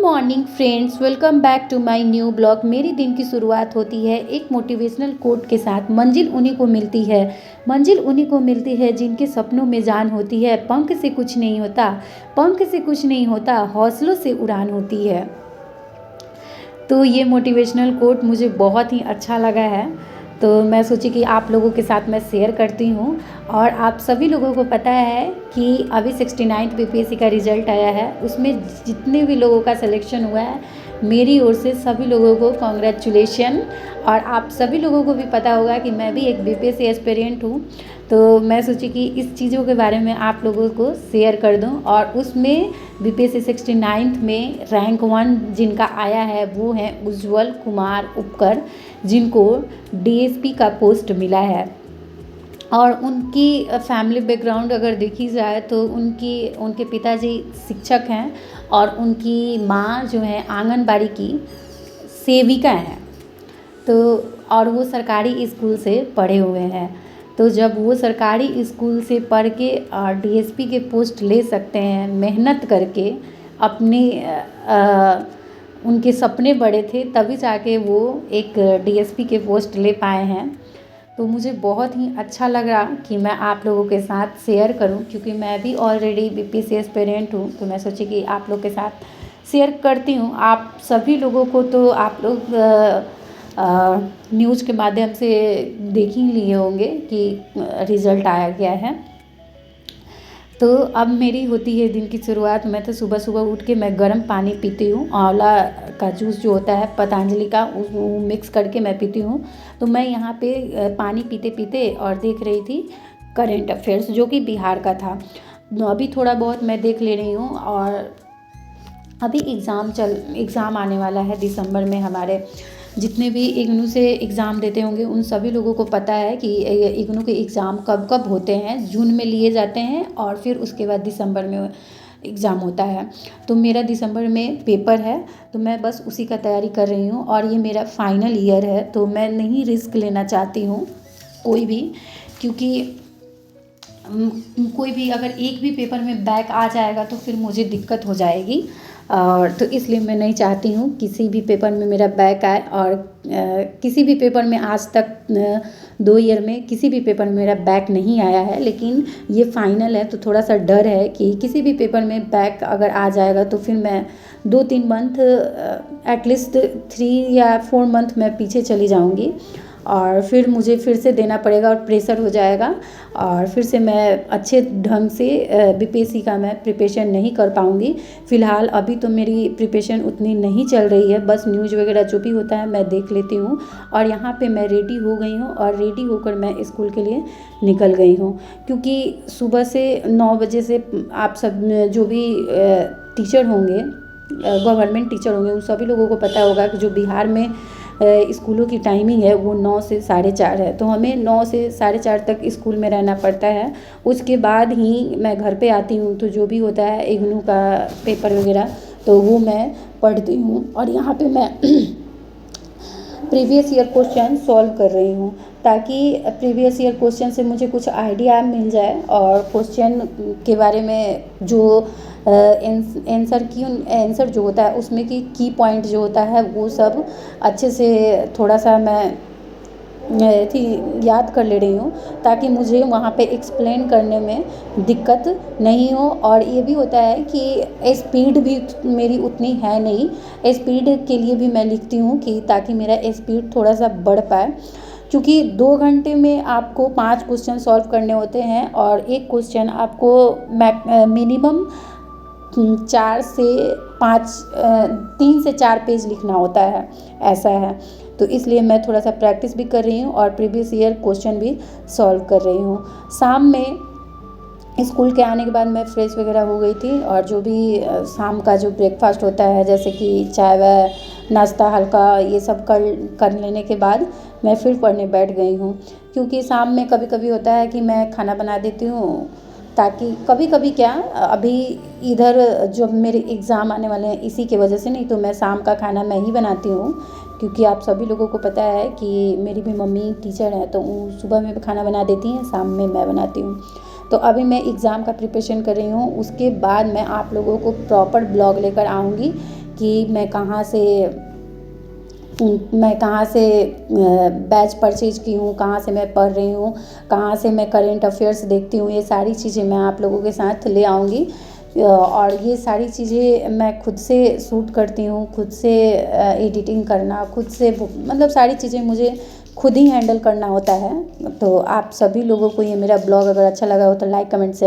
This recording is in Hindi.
Morning friends, welcome back to my new blog. मेरी दिन की शुरुआत होती है एक मोटिवेशनल कोट के साथ। मंजिल उन्हीं को मिलती है, मंजिल उन्हीं को मिलती है जिनके सपनों में जान होती है। पंख से कुछ नहीं होता, पंख से कुछ नहीं होता, हौसलों से उड़ान होती है। तो ये मोटिवेशनल कोट मुझे बहुत ही अच्छा लगा है, तो मैं सोची कि आप लोगों के साथ मैं शेयर करती हूँ। और आप सभी लोगों को पता है कि अभी 69th बीपीएससी का रिज़ल्ट आया है। उसमें जितने भी लोगों का सिलेक्शन हुआ है, मेरी ओर से सभी लोगों को कॉन्ग्रेचुलेशन। और आप सभी लोगों को भी पता होगा कि मैं भी एक बीपीएससी एस्पिरेंट हूँ, तो मैं सोची कि इस चीज़ों के बारे में आप लोगों को शेयर कर दूं। और उसमें बीपीएससी 69th में रैंक 1 जिनका आया है वो हैं उज्ज्वल कुमार उपकर, जिनको डीएसपी का पोस्ट मिला है। और उनकी फैमिली बैकग्राउंड अगर देखी जाए तो उनके पिताजी शिक्षक हैं और उनकी माँ जो है आंगनबाड़ी की सेविका हैं। तो और वो सरकारी स्कूल से पढ़े हुए हैं। तो जब वो सरकारी स्कूल से पढ़ के डीएसपी के पोस्ट ले सकते हैं मेहनत करके, अपने उनके सपने बड़े थे तभी जाके वो एक डीएसपी के पोस्ट ले पाए हैं। तो मुझे बहुत ही अच्छा लग रहा कि मैं आप लोगों के साथ शेयर करूं, क्योंकि मैं भी ऑलरेडी बीपीएससी एस्पिरेंट हूं। तो मैं सोची कि आप लोग के साथ शेयर करती हूं। आप सभी लोगों को तो आप लोग न्यूज़ के माध्यम से देख ही लिए होंगे कि रिज़ल्ट आया गया है। तो अब मेरी होती है दिन की शुरुआत। मैं तो सुबह सुबह उठ के मैं गर्म पानी पीती हूँ। आंवला का जूस जो होता है पतंजलि का, वो मिक्स करके मैं पीती हूँ। तो मैं यहाँ पे पानी पीते पीते और देख रही थी करेंट अफेयर्स, जो कि बिहार का था। अभी थोड़ा बहुत मैं देख ले रही हूँ। और अभी एग्ज़ाम आने वाला है दिसंबर में। हमारे जितने भी इग्नू से एग्ज़ाम देते होंगे उन सभी लोगों को पता है कि इग्नू के एग्ज़ाम कब कब होते हैं। जून में लिए जाते हैं और फिर उसके बाद दिसंबर में एग्ज़ाम होता है। तो मेरा दिसंबर में पेपर है, तो मैं बस उसी का तैयारी कर रही हूँ। और ये मेरा फाइनल ईयर है, तो मैं नहीं रिस्क लेना चाहती हूँ कोई भी, क्योंकि कोई भी अगर एक भी पेपर में बैक आ जाएगा तो फिर मुझे दिक्कत हो जाएगी। और तो इसलिए मैं नहीं चाहती हूँ किसी भी पेपर में मेरा बैक आए। और किसी भी पेपर में आज तक 2 ईयर में किसी भी पेपर में मेरा बैक नहीं आया है, लेकिन ये फाइनल है तो थोड़ा सा डर है कि किसी भी पेपर में बैक अगर आ जाएगा तो फिर मैं 2-3 मंथ, एटलीस्ट 3 या 4 मंथ मैं पीछे चली जाऊँगी। और फिर मुझे फिर से देना पड़ेगा और प्रेशर हो जाएगा। और फिर से मैं अच्छे ढंग से बीपीएससी का मैं प्रिपरेशन नहीं कर पाऊँगी। फ़िलहाल अभी तो मेरी प्रिपरेशन उतनी नहीं चल रही है, बस न्यूज़ वगैरह जो भी होता है मैं देख लेती हूँ। और यहाँ पे मैं रेडी हो गई हूँ और रेडी होकर मैं स्कूल के लिए निकल गई हूँ, क्योंकि सुबह से 9 बजे से आप सब जो भी टीचर होंगे, गवर्नमेंट टीचर होंगे, उन सभी लोगों को पता होगा कि जो बिहार में स्कूलों की टाइमिंग है वो 9 से 4:30 है। तो हमें 9 से 4:30 तक स्कूल में रहना पड़ता है। उसके बाद ही मैं घर पे आती हूँ, तो जो भी होता है इग्नू का पेपर वगैरह तो वो मैं पढ़ती हूँ। और यहाँ पे मैं प्रीवियस ईयर क्वेश्चन सॉल्व कर रही हूँ, ताकि प्रीवियस ईयर क्वेश्चन से मुझे कुछ आइडिया मिल जाए और क्वेश्चन के बारे में जो आंसर जो होता है उसमें की पॉइंट जो होता है वो सब अच्छे से थोड़ा सा मैं याद कर ले रही हूँ, ताकि मुझे वहाँ पे एक्सप्लेन करने में दिक्कत नहीं हो। और ये भी होता है कि स्पीड भी मेरी उतनी है नहीं, स्पीड के लिए भी मैं लिखती हूँ कि ताकि मेरा स्पीड थोड़ा सा बढ़ पाए। क्योंकि 2 घंटे में आपको 5 क्वेश्चन सॉल्व करने होते हैं और एक क्वेश्चन आपको मिनिमम 3 से 4 पेज लिखना होता है, ऐसा है। तो इसलिए मैं थोड़ा सा प्रैक्टिस भी कर रही हूँ और प्रीवियस ईयर क्वेश्चन भी सॉल्व कर रही हूँ। शाम में स्कूल के आने के बाद मैं फ्रेश वगैरह हो गई थी और जो भी शाम का जो ब्रेकफास्ट होता है, जैसे कि चाय व नाश्ता हल्का, ये सब कर लेने के बाद मैं फिर पढ़ने बैठ गई हूँ। क्योंकि शाम में कभी कभी होता है कि मैं खाना बना देती हूँ, ताकि कभी कभी क्या, अभी इधर जो मेरे एग्ज़ाम आने वाले हैं इसी की वजह से, नहीं तो मैं शाम का खाना मैं ही बनाती हूँ। क्योंकि आप सभी लोगों को पता है कि मेरी भी मम्मी टीचर है, तो सुबह में खाना बना देती हैं, शाम में मैं बनाती हूँ। तो अभी मैं एग्ज़ाम का प्रिपरेशन कर रही हूँ, उसके बाद मैं आप लोगों को प्रॉपर ब्लॉग लेकर आऊँगी कि मैं कहाँ से बैच परचेज की हूँ, कहाँ से मैं पढ़ रही हूँ, कहाँ से मैं करेंट अफेयर्स देखती हूँ, ये सारी चीज़ें मैं आप लोगों के साथ ले आऊँगी। और ये सारी चीज़ें मैं खुद से शूट करती हूँ, खुद से एडिटिंग करना, खुद से मतलब सारी चीज़ें मुझे खुद ही हैंडल करना होता है। तो आप सभी लोगों को ये मेरा ब्लॉग अगर अच्छा लगा हो तो लाइक कमेंट शेयर